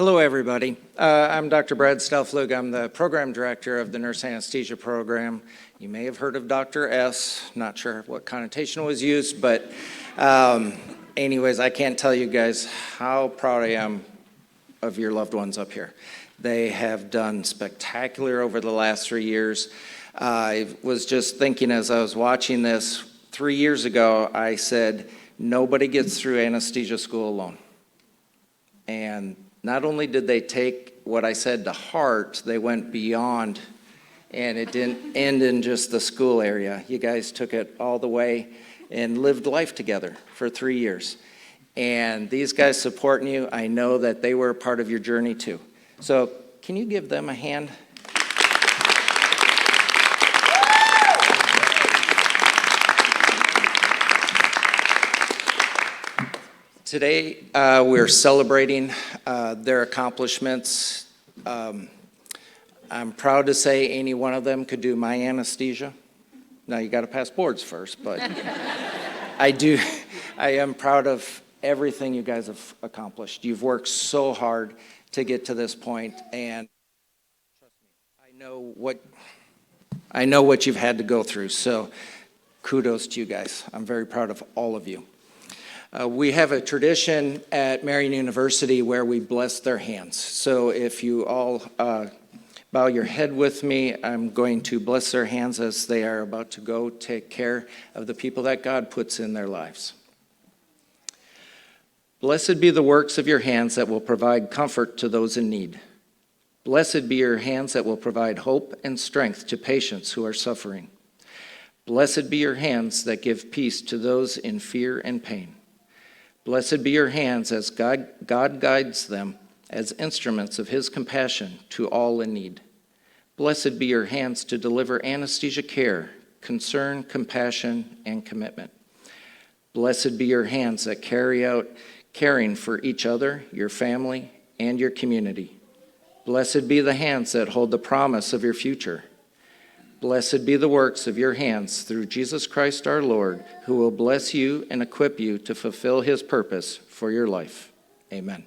Hello, everybody. I'm Dr. Brad Stelflug. I'm the program director of the nurse anesthesia program. You may have heard of Dr. S. Not sure what connotation was used, but anyways, I can't tell you guys how proud I am of your loved ones up here. They have done spectacular over the last 3 years. I was just thinking as I was watching this, 3 years ago, I said, nobody gets through anesthesia school alone. And not only did they take what I said to heart, they went beyond, and it didn't end in just the school area. You guys took it all the way and lived life together for 3 years. And these guys supporting you, I know that they were a part of your journey too. So can you give them a hand? Today, we're celebrating their accomplishments. I'm proud to say any one of them could do my anesthesia. Now, you got to pass boards first, but I am proud of everything you guys have accomplished. You've worked so hard to get to this point, and trust me, I know what you've had to go through, so kudos to you guys. I'm very proud of all of you. We have a tradition at Marian University where we bless their hands. So if you all bow your head with me, I'm going to bless their hands as they are about to go take care of the people that God puts in their lives. Blessed be the works of your hands that will provide comfort to those in need. Blessed be your hands that will provide hope and strength to patients who are suffering. Blessed be your hands that give peace to those in fear and pain. Blessed be your hands as God guides them as instruments of his compassion to all in need. Blessed be your hands to deliver anesthesia care, concern, compassion, and commitment. Blessed be your hands that carry out caring for each other, your family, and your community. Blessed be the hands that hold the promise of your future. Blessed be the works of your hands through Jesus Christ our Lord, who will bless you and equip you to fulfill his purpose for your life. Amen.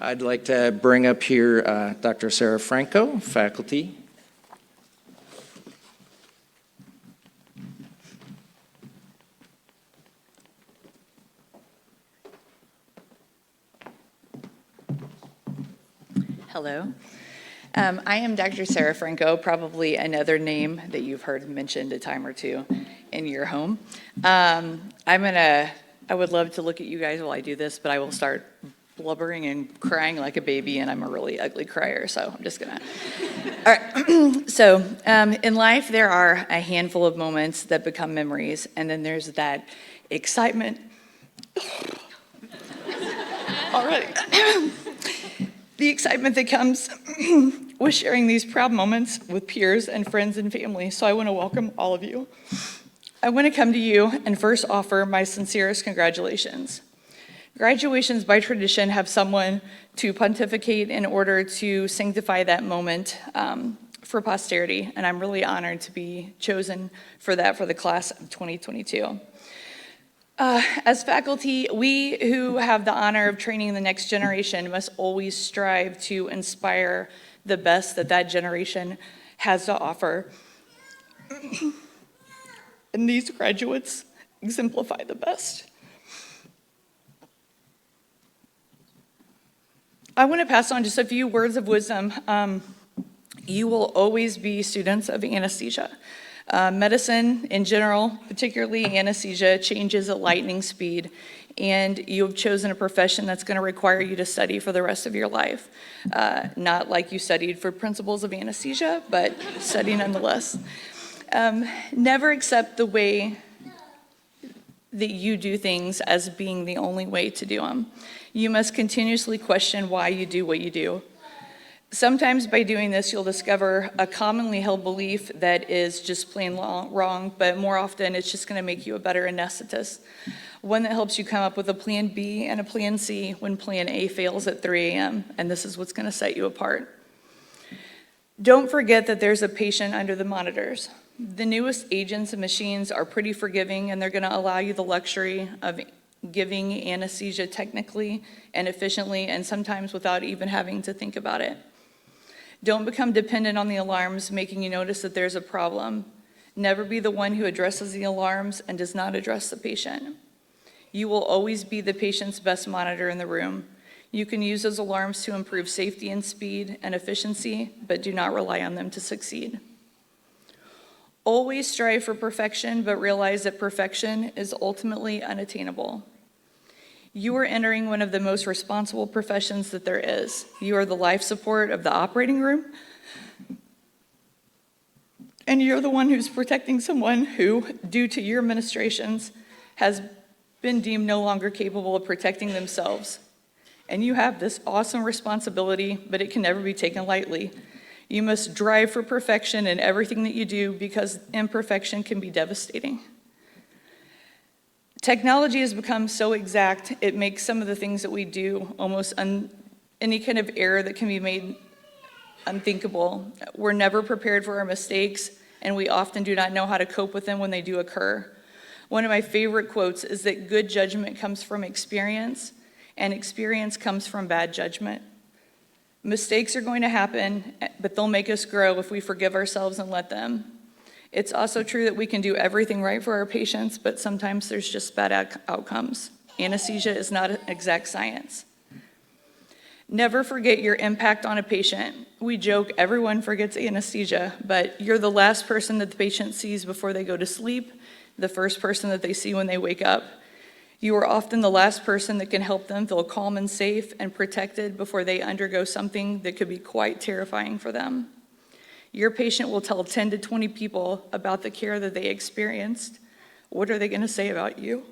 I'd like to bring up here Dr. Sarah Franco, faculty. Hello. I am Dr. Sarah Franco, probably another name that you've heard mentioned a time or two in your home. I would love to look at you guys while I do this, but I will start blubbering and crying like a baby, and I'm a really ugly crier, so I'm just gonna. All right, so in life, there are a handful of moments that become memories, and then there's that excitement. All right. The excitement that comes with sharing these proud moments with peers and friends and family. So I want to welcome all of you. I want to come to you and first offer my sincerest congratulations. Graduations by tradition have someone to pontificate in order to sanctify that moment for posterity, and I'm really honored to be chosen for that for the class of 2022. As faculty, we who have the honor of training the next generation must always strive to inspire the best that that generation has to offer. And these graduates exemplify the best. I want to pass on just a few words of wisdom. You will always be students of anesthesia. Medicine in general, particularly anesthesia, changes at lightning speed, and you've chosen a profession that's going to require you to study for the rest of your life. Not like you studied for principles of anesthesia, but study nonetheless. Never accept the way that you do things as being the only way to do them. You must continuously question why you do what you do. Sometimes by doing this, you'll discover a commonly held belief that is just plain wrong, but more often it's just going to make you a better anesthetist. One that helps you come up with a plan B and a plan C when plan A fails at 3 a.m., and this is what's going to set you apart. Don't forget that there's a patient under the monitors. The newest agents and machines are pretty forgiving, and they're going to allow you the luxury of giving anesthesia technically and efficiently, and sometimes without even having to think about it. Don't become dependent on the alarms, making you notice that there's a problem. Never be the one who addresses the alarms and does not address the patient. You will always be the patient's best monitor in the room. You can use those alarms to improve safety and speed and efficiency, but do not rely on them to succeed. Always strive for perfection, but realize that perfection is ultimately unattainable. You are entering one of the most responsible professions that there is. You are the life support of the operating room, and you're the one who's protecting someone who, due to your administrations, has been deemed no longer capable of protecting themselves. And you have this awesome responsibility, but it can never be taken lightly. You must drive for perfection in everything that you do, because imperfection can be devastating. Technology has become so exact, it makes some of the things that we do almost any kind of error that can be made unthinkable. We're never prepared for our mistakes, and we often do not know how to cope with them when they do occur. One of my favorite quotes is that good judgment comes from experience, and experience comes from bad judgment. Mistakes are going to happen, but they'll make us grow if we forgive ourselves and let them. It's also true that we can do everything right for our patients, but sometimes there's just bad outcomes. Anesthesia is not an exact science. Never forget your impact on a patient. We joke everyone forgets anesthesia, but you're the last person that the patient sees before they go to sleep, the first person that they see when they wake up. You are often the last person that can help them feel calm and safe and protected before they undergo something that could be quite terrifying for them. Your patient will tell 10 to 20 people about the care that they experienced. What are they going to say about you?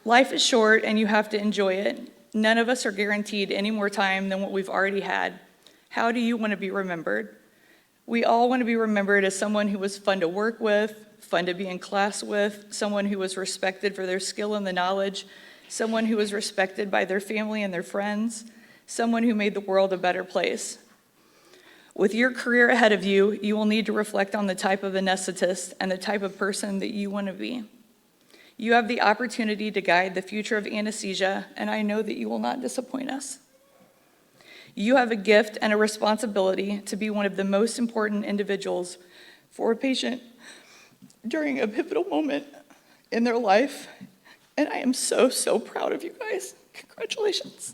Life is short, and you have to enjoy it. None of us are guaranteed any more time than what we've already had. How do you want to be remembered? We all want to be remembered as someone who was fun to work with, fun to be in class with, someone who was respected for their skill and the knowledge, someone who was respected by their family and their friends, someone who made the world a better place. With your career ahead of you, you will need to reflect on the type of anesthetist and the type of person that you want to be. You have the opportunity to guide the future of anesthesia, and I know that you will not disappoint us. You have a gift and a responsibility to be one of the most important individuals for a patient during a pivotal moment in their life, and I am so, so proud of you guys. Congratulations.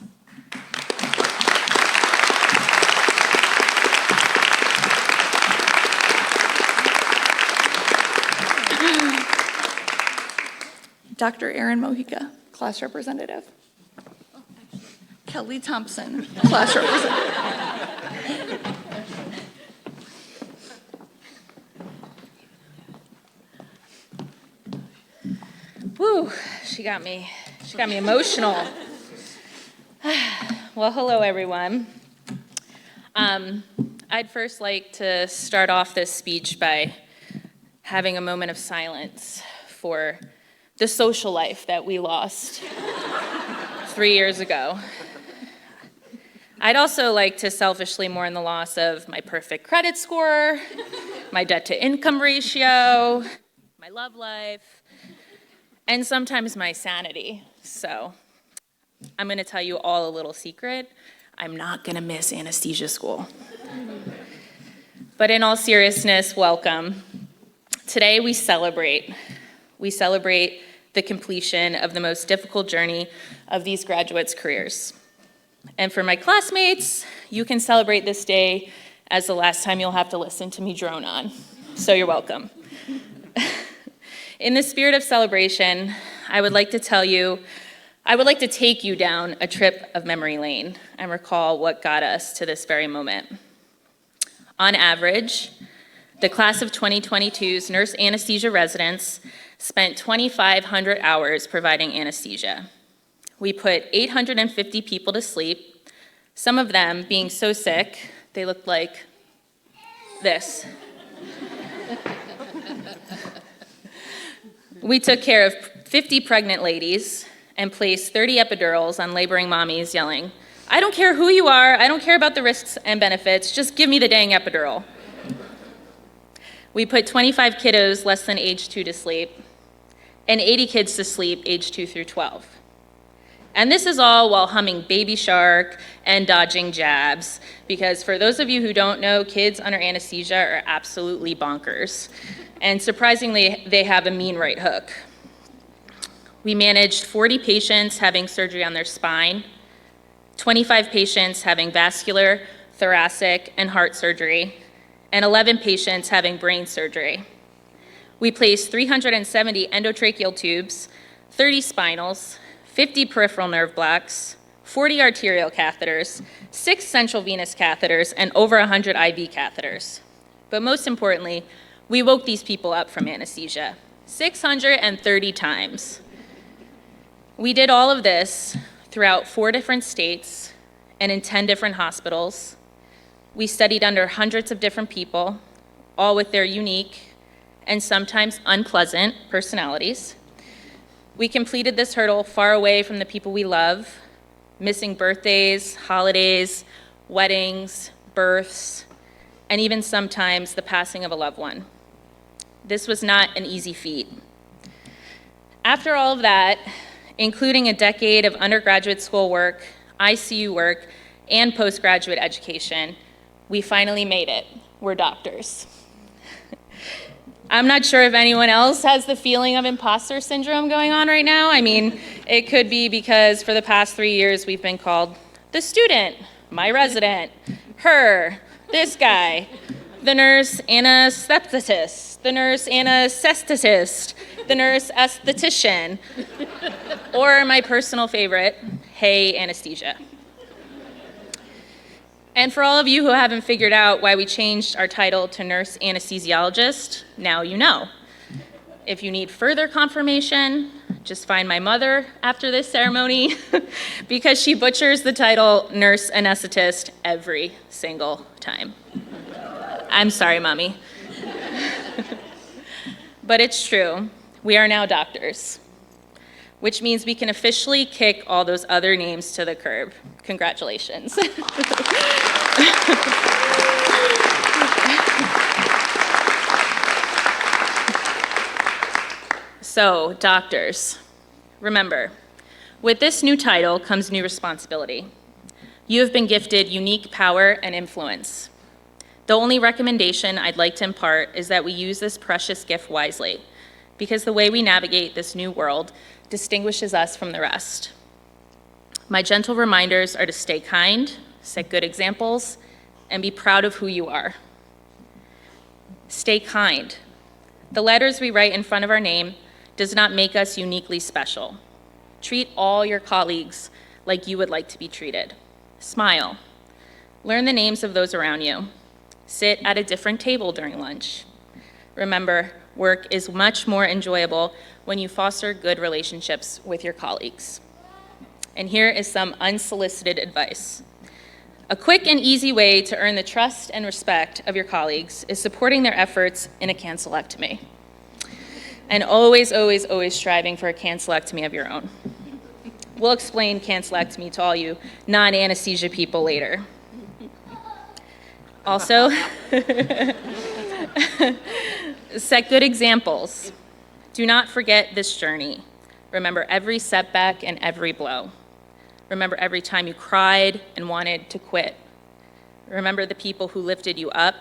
Dr. Erin Mojica, class representative. Kelly Thompson, class representative. Woo, she got me emotional. Well, hello, everyone. I'd first like to start off this speech by having a moment of silence for the social life that we lost 3 years ago. I'd also like to selfishly mourn the loss of my perfect credit score, my debt-to-income ratio, my love life, and sometimes my sanity. So I'm going to tell you all a little secret. I'm not going to miss anesthesia school. But in all seriousness, welcome. Today we celebrate. We celebrate the completion of the most difficult journey of these graduates' careers. And for my classmates, you can celebrate this day as the last time you'll have to listen to me drone on. So you're welcome. In the spirit of celebration, I would like to take you down a trip of memory lane and recall what got us to this very moment. On average, the class of 2022's nurse anesthesia residents spent 2,500 hours providing anesthesia. We put 850 people to sleep, some of them being so sick they looked like this. We took care of 50 pregnant ladies and placed 30 epidurals on laboring mommies yelling, "I don't care who you are, I don't care about the risks and benefits, just give me the dang epidural." We put 25 kiddos less than age 2 to sleep. and 80 kids to sleep age 2 through 12. And this is all while humming Baby Shark and dodging jabs, because for those of you who don't know, kids under anesthesia are absolutely bonkers. And surprisingly, they have a mean right hook. We managed 40 patients having surgery on their spine, 25 patients having vascular, thoracic, and heart surgery, and 11 patients having brain surgery. We placed 370 endotracheal tubes, 30 spinals, 50 peripheral nerve blocks, 40 arterial catheters, 6 central venous catheters, and over 100 IV catheters. But most importantly, we woke these people up from anesthesia 630 times. We did all of this throughout 4 different states and in 10 different hospitals. We studied under hundreds of different people, all with their unique and sometimes unpleasant personalities. We completed this hurdle far away from the people we love, missing birthdays, holidays, weddings, births, and even sometimes the passing of a loved one. This was not an easy feat. After all of that, including a decade of undergraduate school work, ICU work, and postgraduate education, we finally made it. We're doctors. I'm not sure if anyone else has the feeling of imposter syndrome going on right now. I mean, it could be because for the past 3 years we've been called the student, my resident, her, this guy, the nurse anesthetist, the nurse anesthetist, the nurse esthetician, or my personal favorite, hey anesthesia. And for all of you who haven't figured out why we changed our title to nurse anesthesiologist, now you know. If you need further confirmation, just find my mother after this ceremony because she butchers the title nurse anesthetist every single time. I'm sorry, Mommy. But it's true, we are now doctors, which means we can officially kick all those other names to the curb. Congratulations. So, doctors, remember, with this new title comes new responsibility. You have been gifted unique power and influence. The only recommendation I'd like to impart is that we use this precious gift wisely, because the way we navigate this new world distinguishes us from the rest. My gentle reminders are to stay kind, set good examples, and be proud of who you are. Stay kind. The letters we write in front of our name does not make us uniquely special. Treat all your colleagues like you would like to be treated. Smile. Learn the names of those around you. Sit at a different table during lunch. Remember, work is much more enjoyable when you foster good relationships with your colleagues. And here is some unsolicited advice. A quick and easy way to earn the trust and respect of your colleagues is supporting their efforts in a cancelectomy. And always, always, always striving for a cancelectomy of your own. We'll explain cancelectomy to all you non-anesthesia people later. Also, set good examples. Do not forget this journey. Remember every setback and every blow. Remember every time you cried and wanted to quit. Remember the people who lifted you up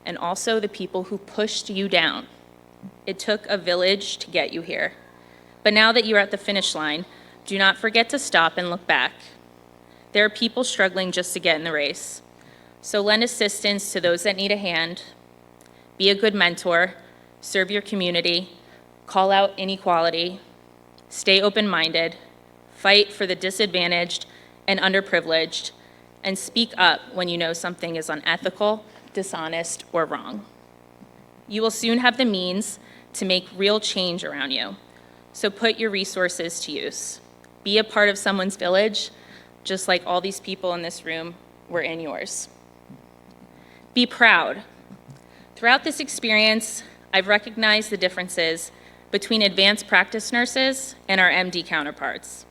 and also the people who pushed you down. It took a village to get you here. But now that you're at the finish line, do not forget to stop and look back. There are people struggling just to get in the race. So lend assistance to those that need a hand. Be a good mentor. Serve your community. Call out inequality. Stay open-minded. Fight for the disadvantaged and underprivileged, and speak up when you know something is unethical, dishonest, or wrong. You will soon have the means to make real change around you, so put your resources to use. Be a part of someone's village, just like all these people in this room were in yours. Be proud. Throughout this experience, I've recognized the differences between advanced practice nurses and our MD counterparts.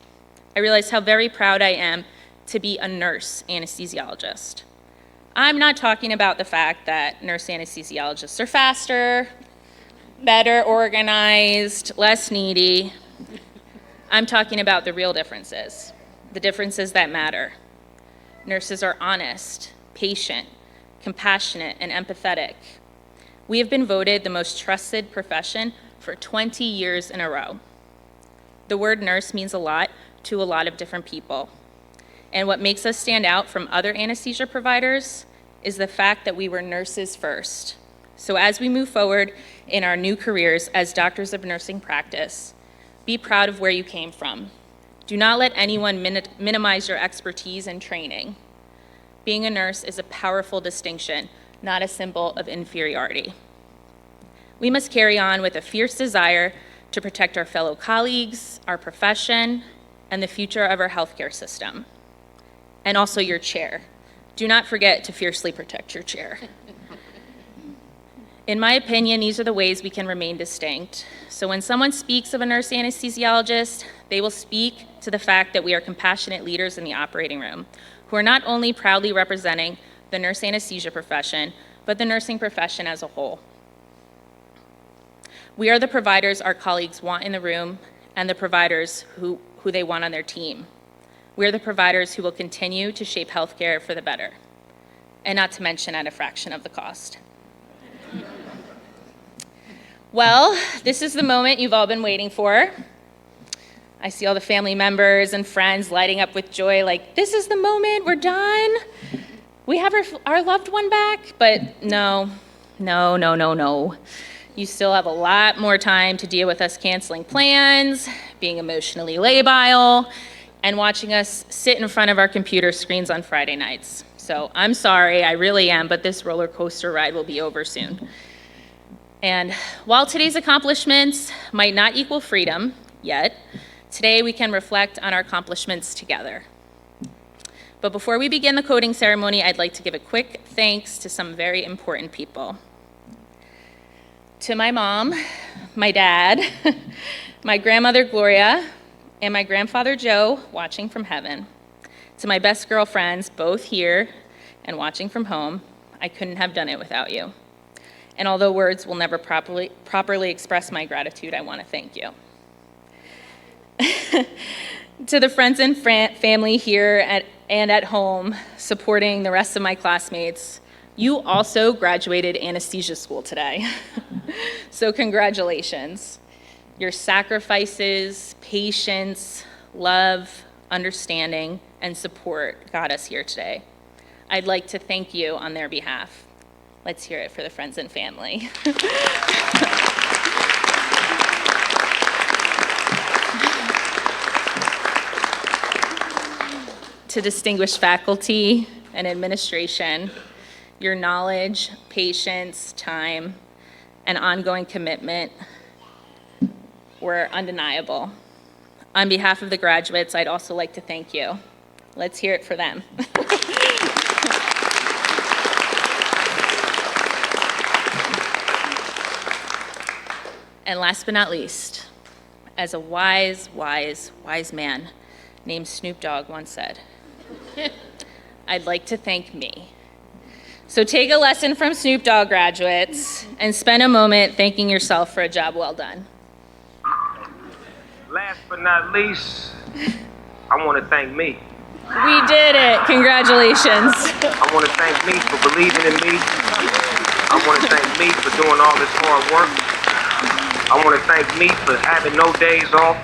I realized how very proud I am to be a nurse anesthesiologist. I'm not talking about the fact that nurse anesthesiologists are faster, better organized, less needy. I'm talking about the real differences, the differences that matter. Nurses are honest, patient, compassionate, and empathetic. We have been voted the most trusted profession for 20 years in a row. The word nurse means a lot to a lot of different people. And what makes us stand out from other anesthesia providers is the fact that we were nurses first. So as we move forward in our new careers as doctors of nursing practice, be proud of where you came from. Do not let anyone minimize your expertise and training. Being a nurse is a powerful distinction, not a symbol of inferiority. We must carry on with a fierce desire to protect our fellow colleagues, our profession, and the future of our healthcare system. And also your chair. Do not forget to fiercely protect your chair. In my opinion, these are the ways we can remain distinct. So when someone speaks of a nurse anesthesiologist, they will speak to the fact that we are compassionate leaders in the operating room, who are not only proudly representing the nurse anesthesia profession, but the nursing profession as a whole. We are the providers our colleagues want in the room and the providers who they want on their team. We are the providers who will continue to shape healthcare for the better, and not to mention at a fraction of the cost. Well, this is the moment you've all been waiting for. I see all the family members and friends lighting up with joy, like, this is the moment, we're done. We have our loved one back, but no. You still have a lot more time to deal with us canceling plans, being emotionally labile, and watching us sit in front of our computer screens on Friday nights. So I'm sorry, I really am, but this roller coaster ride will be over soon. And while today's accomplishments might not equal freedom yet, today we can reflect on our accomplishments together. But before we begin the coding ceremony, I'd like to give a quick thanks to some very important people. To my mom, my dad, my grandmother Gloria, and my grandfather Joe, watching from heaven. To my best girlfriends, both here and watching from home, I couldn't have done it without you. And although words will never properly express my gratitude, I want to thank you. To the friends and family here and at home supporting the rest of my classmates, you also graduated anesthesia school today. So congratulations. Your sacrifices, patience, love, understanding, and support got us here today. I'd like to thank you on their behalf. Let's hear it for the friends and family. To distinguished faculty and administration, your knowledge, patience, time, and ongoing commitment were undeniable. On behalf of the graduates, I'd also like to thank you. Let's hear it for them. And last but not least, as a wise man named Snoop Dogg once said, I'd like to thank me. So take a lesson from Snoop Dogg graduates and spend a moment thanking yourself for a job well done. Last but not least, I want to thank me. We did it. Congratulations. I want to thank me for believing in me. I want to thank me for doing all this hard work. I want to thank me for having no days off.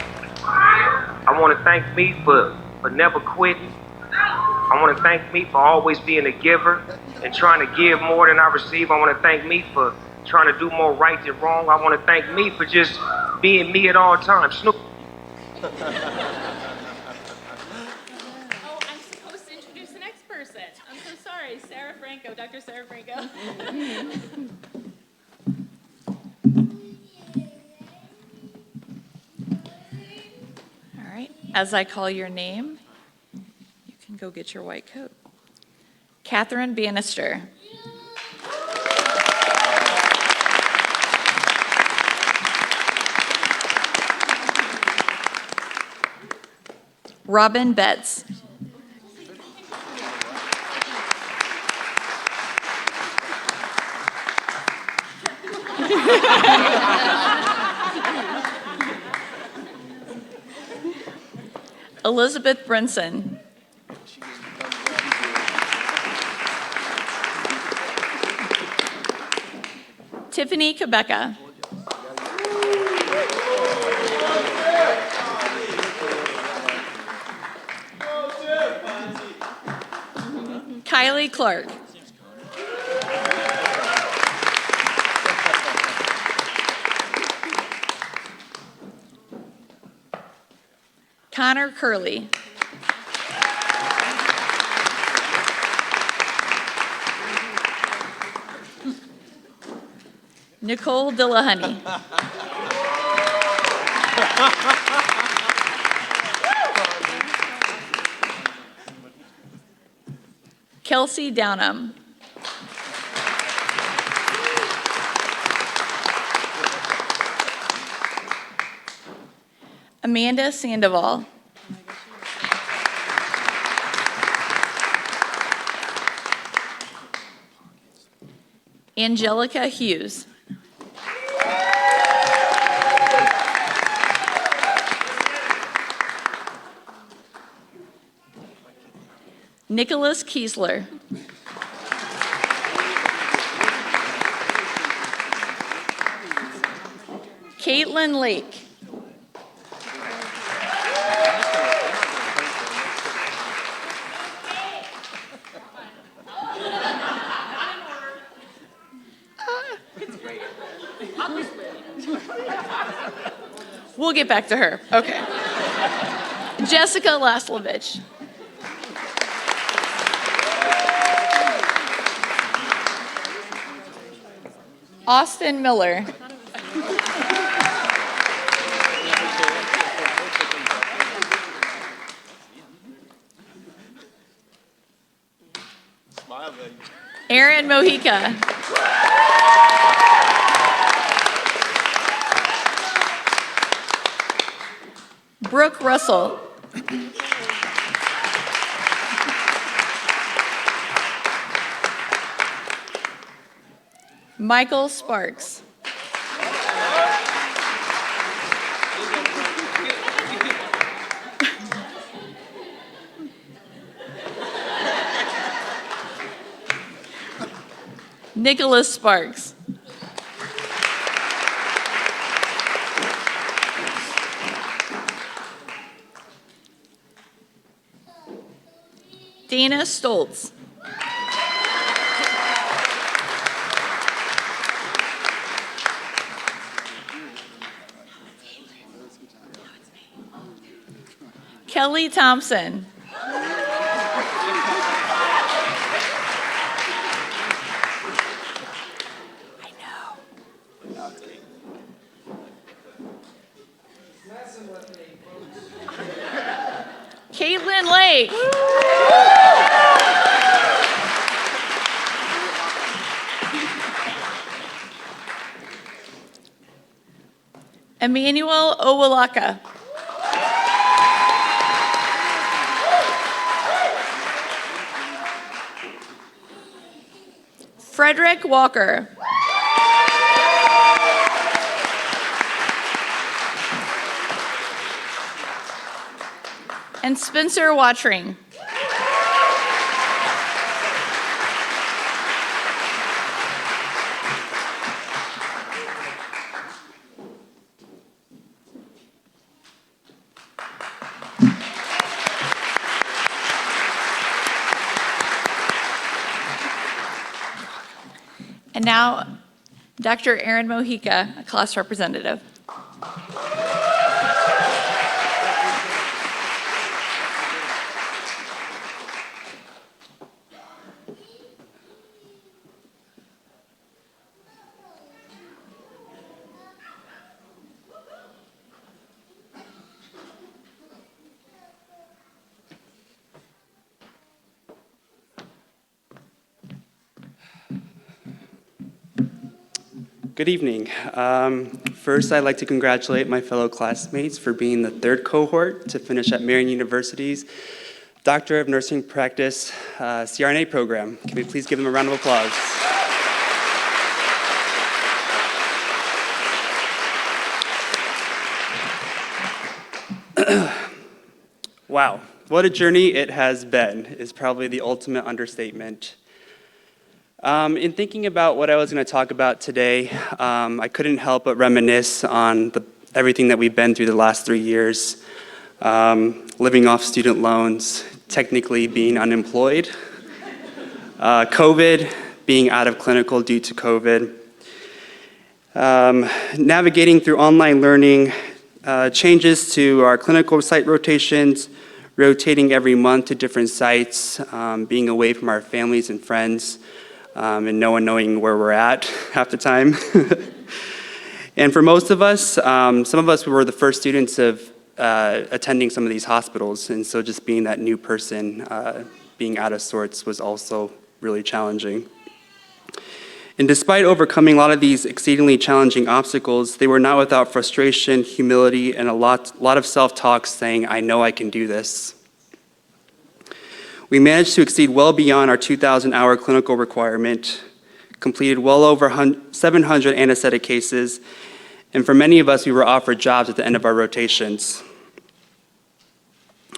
I want to thank me for never quitting. I want to thank me for always being a giver and trying to give more than I receive. I want to thank me for trying to do more right than wrong. I want to thank me for just being me at all times. Snoop. Oh, I'm supposed to introduce the next person. I'm so sorry. Sarah Franco, Dr. Sarah Franco. All right, as I call your name, you can go get your white coat. Catherine Bannister. Robin Betts. Elizabeth Brinson. Tiffany Quebeca. Kylie Clark. Connor Curley. Nicole Dillahunty. Kelsey Downham. Amanda Sandoval. Angelica Hughes. Nicholas Kiesler. Caitlin Lake. We'll get back to her. Okay. Jessica Laslovich. Austin Miller. Aaron Mojica. Brooke Russell. Michael Sparks. Nicholas Sparks. Dana Stoltz. Kelly Thompson. I know. Caitlin Lake. Emmanuel Owalaka. Frederick Walker. And Spencer Watring. And now, Dr. Aaron Mojica, a class representative. Good evening. First, I'd like to congratulate my fellow classmates for being the third cohort to finish at Marian University's Doctor of Nursing Practice CRNA program. Can we please give them a round of applause? Wow, what a journey it has been is probably the ultimate understatement. In thinking about what I was going to talk about today, I couldn't help but reminisce on everything that we've been through the last 3 years, living off student loans, technically being unemployed, COVID, being out of clinical due to COVID, navigating through online learning, changes to our clinical site rotations, rotating every month to different sites, being away from our families and friends, and no one knowing where we're at half the time. And for most of us, some of us were the first students of attending some of these hospitals, and so just being that new person, being out of sorts was also really challenging. And despite overcoming a lot of these exceedingly challenging obstacles, they were not without frustration, humility, and a lot of self-talk saying, I know I can do this. We managed to exceed well beyond our 2,000-hour clinical requirement, completed well over 700 anesthetic cases, and for many of us, we were offered jobs at the end of our rotations.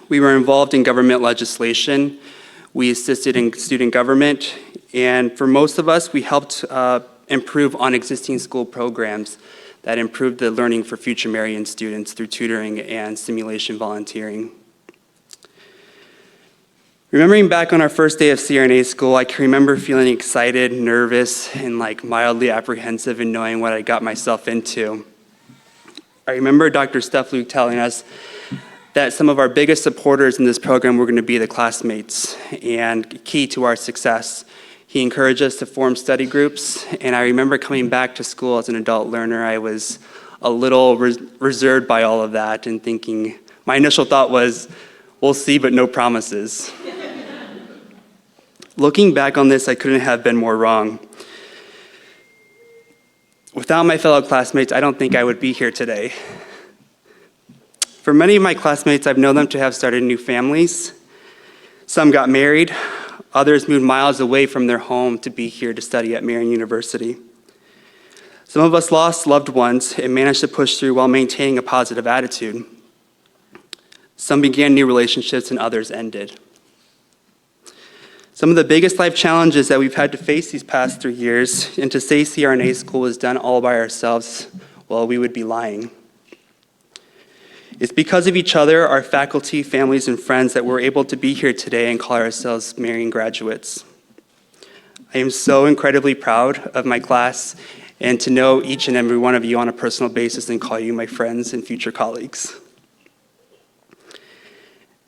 We were involved in government legislation, we assisted in student government, and for most of us, we helped improve on existing school programs that improved the learning for future Marian students through tutoring and simulation volunteering. Remembering back on our first day of CRNA school, I can remember feeling excited, nervous, and mildly apprehensive in knowing what I got myself into. I remember Dr. Steph Luke telling us that some of our biggest supporters in this program were going to be the classmates and key to our success. He encouraged us to form study groups, and I remember coming back to school as an adult learner, I was a little reserved by all of that and thinking, my initial thought was, we'll see, but no promises. Looking back on this, I couldn't have been more wrong. Without my fellow classmates, I don't think I would be here today. For many of my classmates, I've known them to have started new families. Some got married, others moved miles away from their home to be here to study at Marian University. Some of us lost loved ones and managed to push through while maintaining a positive attitude. Some began new relationships and others ended. Some of the biggest life challenges that we've had to face these past 3 years, and to say CRNA school was done all by ourselves, well, we would be lying. It's because of each other, our faculty, families, and friends that we're able to be here today and call ourselves Marian graduates. I am so incredibly proud of my class and to know each and every one of you on a personal basis and call you my friends and future colleagues.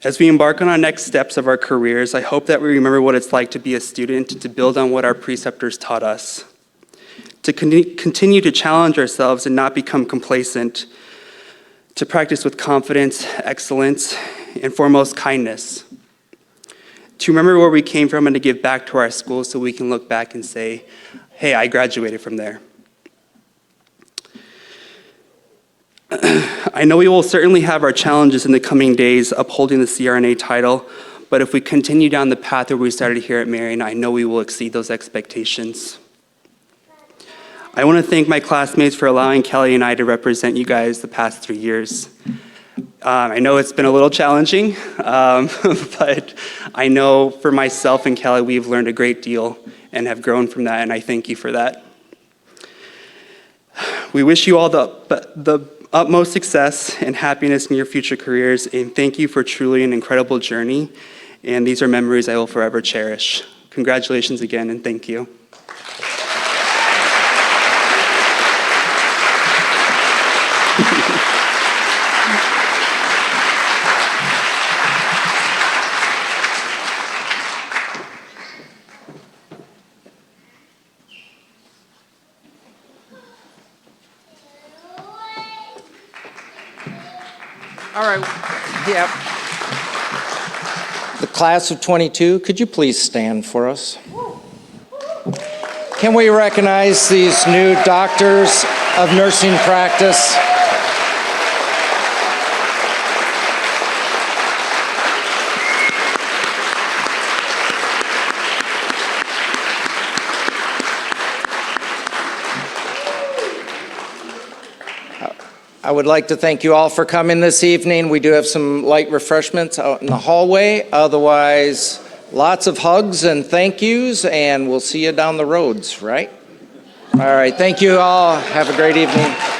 As we embark on our next steps of our careers, I hope that we remember what it's like to be a student and to build on what our preceptors taught us. To continue to challenge ourselves and not become complacent. To practice with confidence, excellence, and foremost, kindness. To remember where we came from and to give back to our school so we can look back and say, hey, I graduated from there. I know we will certainly have our challenges in the coming days upholding the CRNA title, but if we continue down the path that we started here at Marian, I know we will exceed those expectations. I want to thank my classmates for allowing Kelly and I to represent you guys the past 3 years. I know it's been a little challenging, but I know for myself and Kelly, we've learned a great deal and have grown from that, and I thank you for that. We wish you all the utmost success and happiness in your future careers, and thank you for truly an incredible journey, and these are memories I will forever cherish. Congratulations again, and thank you. All right, yep. The class of 22, could you please stand for us? Can we recognize these new doctors of nursing practice? I would like to thank you all for coming this evening. We do have some light refreshments out in the hallway. Otherwise, lots of hugs and thank yous, and we'll see you down the roads, right? All right, thank you all. Have a great evening.